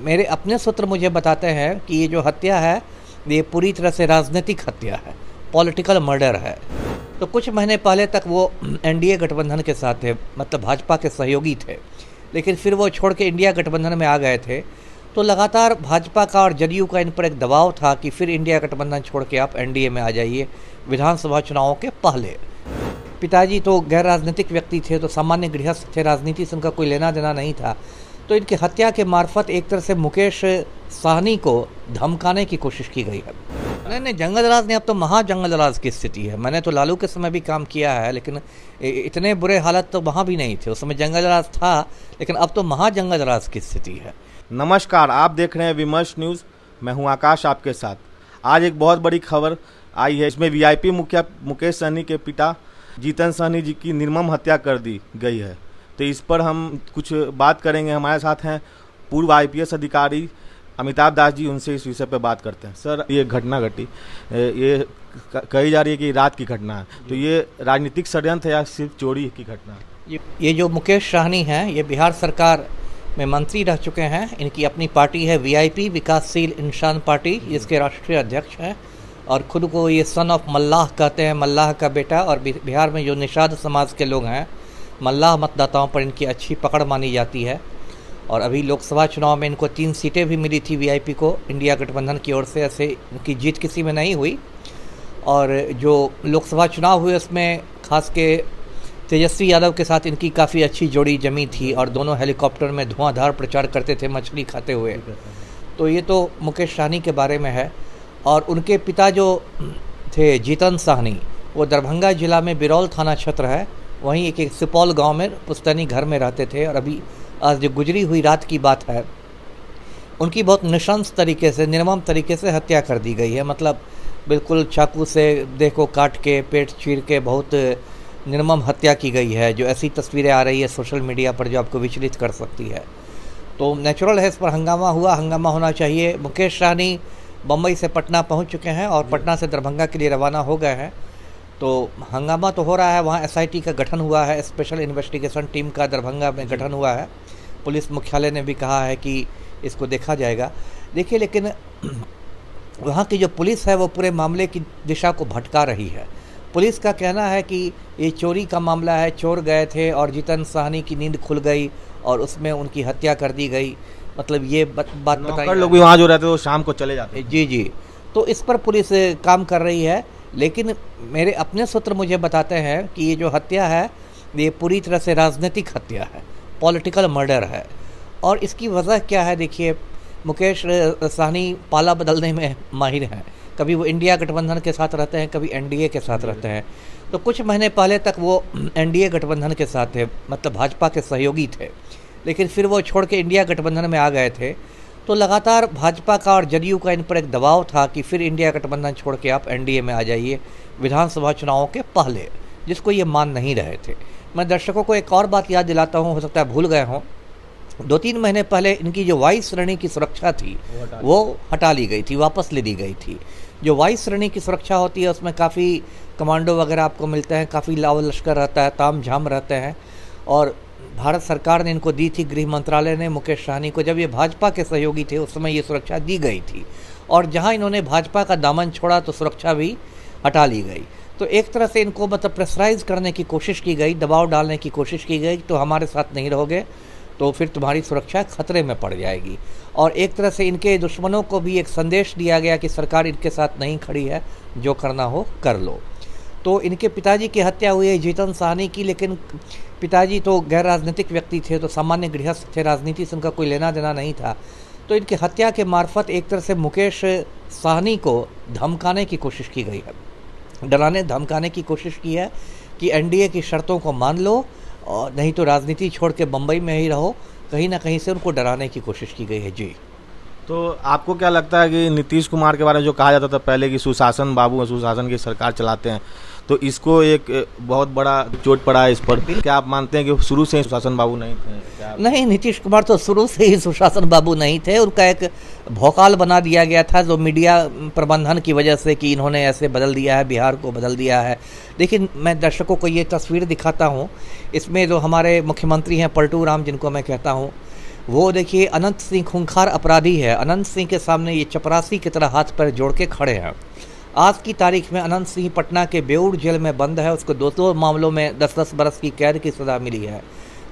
मेरे अपने सूत्र मुझे बताते हैं कि ये जो हत्या है ये पूरी तरह से राजनीतिक हत्या है, पॉलिटिकल मर्डर है। तो कुछ महीने पहले तक वो एनडीए गठबंधन के साथ थे, मतलब भाजपा के सहयोगी थे, लेकिन फिर वो छोड़ के इंडिया गठबंधन में आ गए थे। तो लगातार भाजपा का और जदयू का इन पर एक दबाव था कि फिर इंडिया गठबंधन छोड़ के आप एनडीए में आ जाइए विधानसभा चुनावों के पहले। पिताजी तो गैर राजनीतिक व्यक्ति थे, तो सामान्य गृहस्थ थे, राजनीति से उनका कोई लेना देना नहीं था। तो इनकी हत्या के मार्फत एक तरह से मुकेश साहनी को धमकाने की कोशिश की गई है। नहीं, जंगलराज ने अब तो महाजंगलराज की स्थिति है। मैंने तो लालू के समय भी काम किया है, लेकिन इतने बुरे हालत तो वहाँ भी नहीं थे। उस समय जंगलराज था, लेकिन अब तो महाजंगलराज की स्थिति है। नमस्कार, आप देख रहे हैं विमर्श न्यूज़। मैं हूं आकाश आपके साथ। आज एक बहुत बड़ी खबर आई है। इसमें वीआईपी मुखिया मुकेश सहनी के पिता जीतन सहनी जी की निर्मम हत्या कर दी गई है। तो इस पर हम कुछ बात करेंगे। हमारे साथ हैं पूर्व आईपीएस अधिकारी अमिताभ दास जी, उनसे इस विषय पर बात करते हैं। सर, ये घटना घटी, ये कही जा रही है कि रात की घटना है, तो ये राजनीतिक षड्यंत्र है या सिर्फ चोरी की घटना है? ये जो मुकेश साहनी हैं, ये बिहार सरकार में मंत्री रह चुके हैं। इनकी अपनी पार्टी है वीआईपी, विकासशील इंसान पार्टी, जिसके राष्ट्रीय अध्यक्ष हैं, और खुद को ये सन ऑफ मल्लाह कहते हैं, मल्लाह का बेटा। और बिहार में जो निषाद समाज के लोग हैं, मल्लाह मतदाताओं पर इनकी अच्छी पकड़ मानी जाती है। और अभी लोकसभा चुनाव में इनको 3 सीटें भी मिली थी वीआईपी को इंडिया गठबंधन की ओर से। ऐसे इनकी जीत किसी में नहीं हुई। और जो लोकसभा चुनाव हुए उसमें खास के तेजस्वी यादव के साथ इनकी काफ़ी अच्छी जोड़ी जमी थी, और दोनों हेलीकॉप्टर में धुआंधार प्रचार करते थे मछली खाते हुए। तो ये तो मुकेश साहनी के बारे में है। और उनके पिता जो थे जीतन साहनी, वो दरभंगा जिला में बिरौल थाना क्षेत्र है, वहीं एक सुपौल गांव में पुस्तैनी घर में रहते थे। और अभी आज जो गुजरी हुई रात की बात है, उनकी बहुत नृशंस तरीके से, निर्मम तरीके से हत्या कर दी गई है। मतलब बिल्कुल चाकू से देह को काट के, पेट चीर के बहुत निर्मम हत्या की गई है। जो ऐसी तस्वीरें आ रही है सोशल मीडिया पर जो आपको विचलित कर सकती है। तो नेचुरल है, इस पर हंगामा हुआ, हंगामा होना चाहिए। मुकेश साहनी बम्बई से पटना पहुंच चुके हैं और पटना से दरभंगा के लिए रवाना हो गए हैं। तो हंगामा तो हो रहा है। वहाँ एसआईटी का गठन हुआ है, स्पेशल इन्वेस्टिगेशन टीम का दरभंगा में गठन हुआ है। पुलिस मुख्यालय ने भी कहा है कि इसको देखा जाएगा। देखिए, लेकिन वहाँ की जो पुलिस है वो पूरे मामले की दिशा को भटका रही है। पुलिस का कहना है कि ये चोरी का मामला है, चोर गए थे और जीतन साहनी की नींद खुल गई और उसमें उनकी हत्या कर दी गई। मतलब ये बात बताइए। लोग भी वहाँ जो रहते हैं वो शाम को चले जाते हैं। जी। तो इस पर पुलिस काम कर रही है। लेकिन मेरे अपने सूत्र मुझे बताते हैं कि ये जो हत्या है ये पूरी तरह से राजनीतिक हत्या है, पॉलिटिकल मर्डर है। और इसकी वजह क्या है? देखिए, मुकेश साहनी पाला बदलने में माहिर हैं। कभी वो इंडिया गठबंधन के साथ रहते हैं, कभी एनडीए के साथ रहते हैं। तो कुछ महीने पहले तक वो एनडीए गठबंधन के साथ थे, मतलब भाजपा के सहयोगी थे, लेकिन फिर वो छोड़ के इंडिया गठबंधन में आ गए थे। तो लगातार भाजपा का और जदयू का इन पर एक दबाव था कि फिर इंडिया गठबंधन छोड़ के आप एनडीए में आ जाइए विधानसभा चुनावों के पहले, जिसको ये मान नहीं रहे थे। मैं दर्शकों को एक और बात याद दिलाता हूँ, हो सकता है भूल गए हों। 2-3 महीने पहले इनकी जो वाइस श्रेणी की सुरक्षा थी वो हटा ली गई थी, वापस ले ली गई थी। जो वाइस श्रेणी की सुरक्षा होती है उसमें काफ़ी कमांडो वगैरह आपको मिलते हैं, काफ़ी लाव लश्कर रहता है, ताम झाम रहते हैं। और भारत सरकार ने इनको दी थी, गृह मंत्रालय ने मुकेश साहनी को। जब ये भाजपा के सहयोगी थे उस समय ये सुरक्षा दी गई थी, और जहां इन्होंने भाजपा का दामन छोड़ा तो सुरक्षा भी हटा ली गई। तो एक तरह से इनको मतलब प्रेशराइज करने की कोशिश की गई, दबाव डालने की कोशिश की गई, तो हमारे साथ नहीं रहोगे तो फिर तुम्हारी सुरक्षा खतरे में पड़ जाएगी। और एक तरह से इनके दुश्मनों को भी एक संदेश दिया गया कि सरकार इनके साथ नहीं खड़ी है, जो करना हो कर लो। तो इनके पिताजी की हत्या हुई है जीतन साहनी की, लेकिन पिताजी तो गैर राजनीतिक व्यक्ति थे, तो सामान्य गृहस्थ थे, राजनीति से उनका कोई लेना देना नहीं था। तो इनकी हत्या के मार्फत एक तरह से मुकेश साहनी को धमकाने की कोशिश की गई है, डराने धमकाने की कोशिश की है कि एनडीए की शर्तों को मान लो और नहीं तो राजनीति छोड़ के बम्बई में ही रहो। कहीं ना कहीं से उनको डराने की कोशिश की गई है। जी, तो आपको क्या लगता है कि नीतीश कुमार के बारे में जो कहा जाता था पहले कि सुशासन बाबू, सुशासन की सरकार चलाते हैं, तो इसको एक बहुत बड़ा चोट पड़ा है इस पर? क्या आप मानते हैं कि शुरू से ही सुशासन बाबू नहीं थे? नहीं, नीतीश कुमार तो शुरू से ही सुशासन बाबू नहीं थे। उनका एक भौकाल बना दिया गया था जो मीडिया प्रबंधन की वजह से, कि इन्होंने ऐसे बदल दिया है, बिहार को बदल दिया है। लेकिन मैं दर्शकों को ये तस्वीर दिखाता हूँ। इसमें जो हमारे मुख्यमंत्री हैं पलटू राम, जिनको मैं कहता हूँ, वो देखिए अनंत सिंह खूंखार अपराधी है। अनंत सिंह के सामने ये चपरासी की तरह हाथ पैर जोड़ के खड़े हैं। आज की तारीख में अनंत सिंह पटना के बेऊर जेल में बंद है। उसको दो मामलों में 10-10 बरस की कैद की सज़ा मिली है,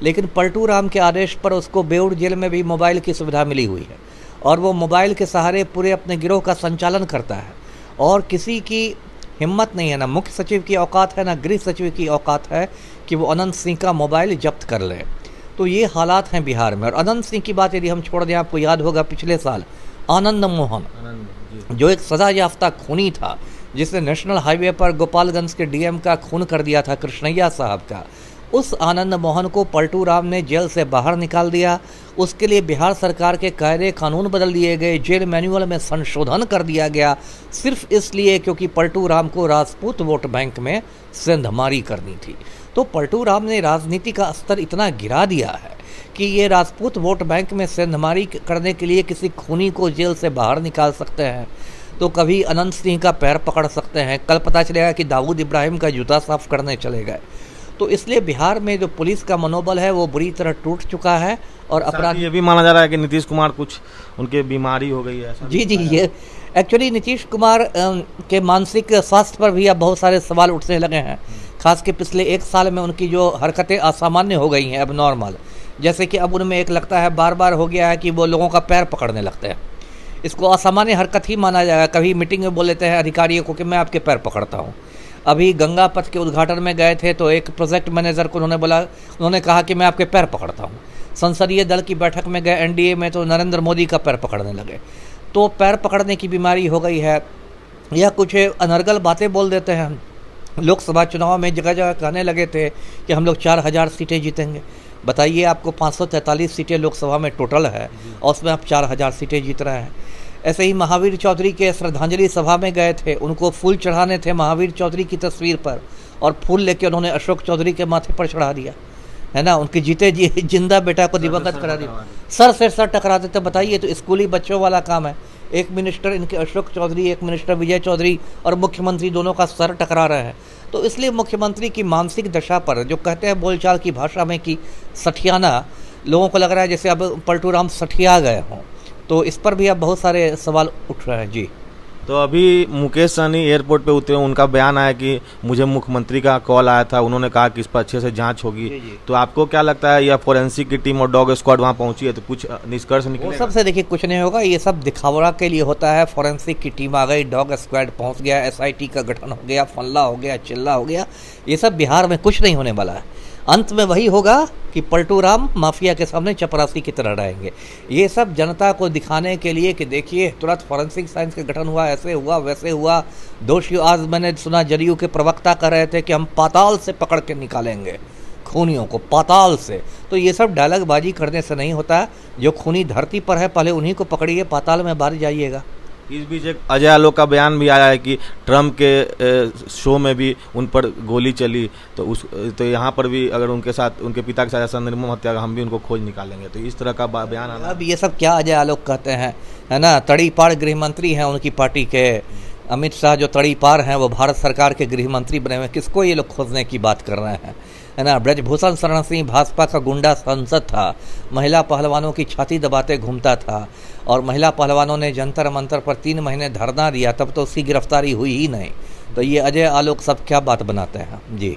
लेकिन पलटू राम के आदेश पर उसको बेऊर जेल में भी मोबाइल की सुविधा मिली हुई है और वो मोबाइल के सहारे पूरे अपने गिरोह का संचालन करता है और किसी की हिम्मत नहीं है, ना मुख्य सचिव की औकात है, ना गृह सचिव की औकात है कि वो अनंत सिंह का मोबाइल जब्त कर ले। तो ये हालात हैं बिहार में। और अनंत सिंह की बात यदि हम छोड़ दें, आपको याद होगा पिछले साल आनंद मोहन जो एक सजा याफ्ता खूनी था, जिसने नेशनल हाईवे पर गोपालगंज के डीएम का खून कर दिया था, कृष्णैया साहब का, उस आनंद मोहन को पलटू राम ने जेल से बाहर निकाल दिया। उसके लिए बिहार सरकार के कायदे कानून बदल दिए गए, जेल मैनुअल में संशोधन कर दिया गया, सिर्फ इसलिए क्योंकि पलटू राम को राजपूत वोट बैंक में सेंधमारी करनी थी। तो पलटू राम ने राजनीति का स्तर इतना गिरा दिया है कि ये राजपूत वोट बैंक में सेंधमारी करने के लिए किसी खूनी को जेल से बाहर निकाल सकते हैं, तो कभी अनंत सिंह का पैर पकड़ सकते हैं, कल पता चलेगा कि दाऊद इब्राहिम का जूता साफ करने चले गए। तो इसलिए बिहार में जो पुलिस का मनोबल है वो बुरी तरह टूट चुका है और अपराध ये भी माना जा रहा है कि नीतीश कुमार कुछ उनके बीमारी हो गई है। जी, ये एक्चुअली नीतीश कुमार के मानसिक स्वास्थ्य पर भी अब बहुत सारे सवाल उठने लगे हैं। खास के पिछले 1 साल में उनकी जो हरकतें असामान्य हो गई हैं, अब नॉर्मल, जैसे कि अब उनमें एक लगता है बार बार हो गया है कि वो लोगों का पैर पकड़ने लगते हैं। इसको असामान्य हरकत ही माना जाएगा। कभी मीटिंग में बोल लेते हैं अधिकारियों को कि मैं आपके पैर पकड़ता हूँ। अभी गंगा पथ के उद्घाटन में गए थे तो एक प्रोजेक्ट मैनेजर को उन्होंने कहा कि मैं आपके पैर पकड़ता हूँ। संसदीय दल की बैठक में गए एनडीए में तो नरेंद्र मोदी का पैर पकड़ने लगे। तो पैर पकड़ने की बीमारी हो गई है, या कुछ अनर्गल बातें बोल देते हैं। लोकसभा चुनाव में जगह जगह कहने लगे थे कि हम लोग 4000 सीटें जीतेंगे। बताइए, आपको 543 सीटें लोकसभा में टोटल है और उसमें आप 4000 सीटें जीत रहे हैं। ऐसे ही महावीर चौधरी के श्रद्धांजलि सभा में गए थे, उनको फूल चढ़ाने थे महावीर चौधरी की तस्वीर पर, और फूल लेके उन्होंने अशोक चौधरी के माथे पर चढ़ा दिया, है ना। उनके जीते जिंदा बेटा को दिवंगत करा दिया, सर से सर टकरा देते। बताइए, तो स्कूली बच्चों वाला काम है। एक मिनिस्टर इनके अशोक चौधरी, एक मिनिस्टर विजय चौधरी और मुख्यमंत्री दोनों का सर टकरा रहे हैं। तो इसलिए मुख्यमंत्री की मानसिक दशा पर, जो कहते हैं बोलचाल की भाषा में कि सठियाना, लोगों को लग रहा है जैसे अब पलटू राम सठिया गए हों। तो इस पर भी अब बहुत सारे सवाल उठ रहे हैं। जी, तो अभी मुकेश सहनी एयरपोर्ट पे उतरे, उनका बयान आया कि मुझे मुख्यमंत्री का कॉल आया था, उन्होंने कहा कि इस पर अच्छे से जांच होगी। तो आपको क्या लगता है, या फोरेंसिक की टीम और डॉग स्क्वाड वहां पहुंची है तो कुछ निष्कर्ष निकलेगा? वो सबसे देखिए कुछ नहीं होगा, ये सब दिखावड़ा के लिए होता है। फोरेंसिक की टीम आ गई, डॉग स्क्वाड पहुंच गया, एसआईटी का गठन हो गया, फल्ला हो गया, चिल्ला हो गया, ये सब बिहार में कुछ नहीं होने वाला है। अंत में वही होगा कि पलटू राम माफिया के सामने चपरासी की तरह रहेंगे। ये सब जनता को दिखाने के लिए कि देखिए तुरंत फॉरेंसिक साइंस का गठन हुआ, ऐसे हुआ वैसे हुआ। दोषी, आज मैंने सुना जदयू के प्रवक्ता कह रहे थे कि हम पाताल से पकड़ के निकालेंगे खूनियों को, पाताल से। तो ये सब डायलॉगबाजी करने से नहीं होता है। जो खूनी धरती पर है पहले उन्हीं को पकड़िए, पाताल में बाहर जाइएगा। इस बीच एक अजय आलोक का बयान भी आया है कि ट्रम्प के शो में भी उन पर गोली चली, तो यहाँ पर भी अगर उनके साथ, उनके पिता के साथ ऐसा निर्मम हत्या, हम भी उनको खोज निकालेंगे। तो इस तरह का बयान आना। अब ये सब क्या अजय आलोक कहते हैं, है ना। तड़ीपाड़ गृह मंत्री हैं उनकी पार्टी के, अमित शाह जो तड़ीपार हैं वो भारत सरकार के गृह मंत्री बने हुए। किसको ये लोग खोजने की बात कर रहे हैं, है ना। ब्रजभूषण शरण सिंह भाजपा का गुंडा सांसद था, महिला पहलवानों की छाती दबाते घूमता था, और महिला पहलवानों ने जंतर मंतर पर 3 महीने धरना दिया, तब तो उसकी गिरफ्तारी हुई ही नहीं। तो ये अजय आलोक सब क्या बात बनाते हैं। जी,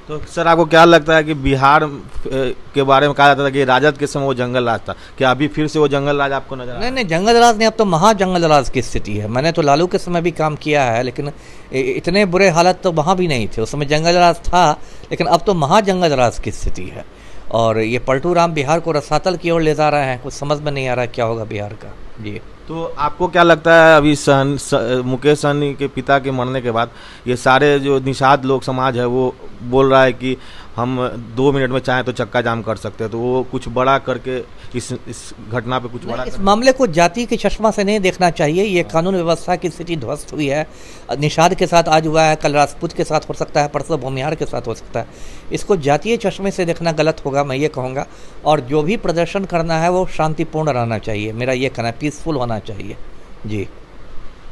तो सर आपको क्या लगता है कि बिहार के बारे में कहा जाता था कि राजद के समय वो जंगल राज था, क्या अभी फिर से वो जंगल राज आपको नजर आ रहा है? नहीं, जंगल राज नहीं, अब तो महाजंगल राज की स्थिति है। मैंने तो लालू के समय भी काम किया है, लेकिन इतने बुरे हालत तो वहाँ भी नहीं थे। उस समय जंगल राज था, लेकिन अब तो महाजंगल राज की स्थिति है। और ये पलटू राम बिहार को रसातल की ओर ले जा रहे हैं। कुछ समझ में नहीं आ रहा क्या होगा बिहार का। जी, तो आपको क्या लगता है, अभी मुकेश सहनी के पिता के मरने के बाद ये सारे जो निषाद लोग समाज है वो बोल रहा है कि हम 2 मिनट में चाहें तो चक्का जाम कर सकते हैं, तो वो कुछ बड़ा करके इस घटना पे कुछ बड़ा इस मामले को जाति के चश्मा से नहीं देखना चाहिए। ये कानून व्यवस्था की स्थिति ध्वस्त हुई है। निषाद के साथ आज हुआ है, कल राजपूत के साथ हो सकता है, परसों भूमिहार के साथ हो सकता है। इसको जातीय चश्मे से देखना गलत होगा, मैं ये कहूँगा। और जो भी प्रदर्शन करना है वो शांतिपूर्ण रहना चाहिए, मेरा ये कहना है, पीसफुल होना चाहिए। जी,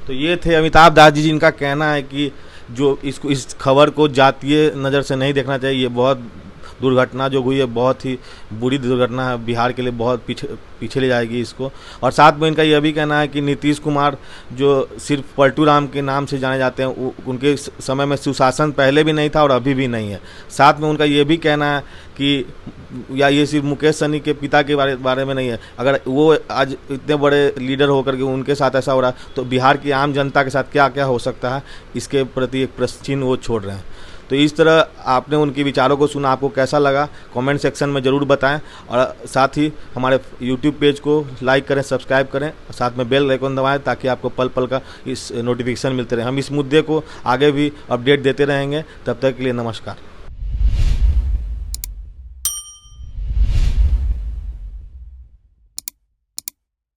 तो ये थे अमिताभ दास जी, जिनका कहना है कि जो इस खबर को जातीय नज़र से नहीं देखना चाहिए। ये बहुत दुर्घटना जो हुई है बहुत ही बुरी दुर्घटना है, बिहार के लिए बहुत पीछे ले जाएगी इसको। और साथ में इनका यह भी कहना है कि नीतीश कुमार जो सिर्फ पलटू राम के नाम से जाने जाते हैं, उनके समय में सुशासन पहले भी नहीं था और अभी भी नहीं है। साथ में उनका ये भी कहना है कि या ये सिर्फ मुकेश सहनी के पिता के बारे में नहीं है, अगर वो आज इतने बड़े लीडर होकर के उनके साथ ऐसा हो रहा है तो बिहार की आम जनता के साथ क्या क्या हो सकता है, इसके प्रति एक प्रश्न चिन्ह वो छोड़ रहे हैं। तो इस तरह आपने उनके विचारों को सुना, आपको कैसा लगा कमेंट सेक्शन में ज़रूर बताएं। और साथ ही हमारे यूट्यूब पेज को लाइक करें, सब्सक्राइब करें, साथ में बेल आइकन दबाएं ताकि आपको पल पल का इस नोटिफिकेशन मिलते रहे। हम इस मुद्दे को आगे भी अपडेट देते रहेंगे। तब तक के लिए नमस्कार।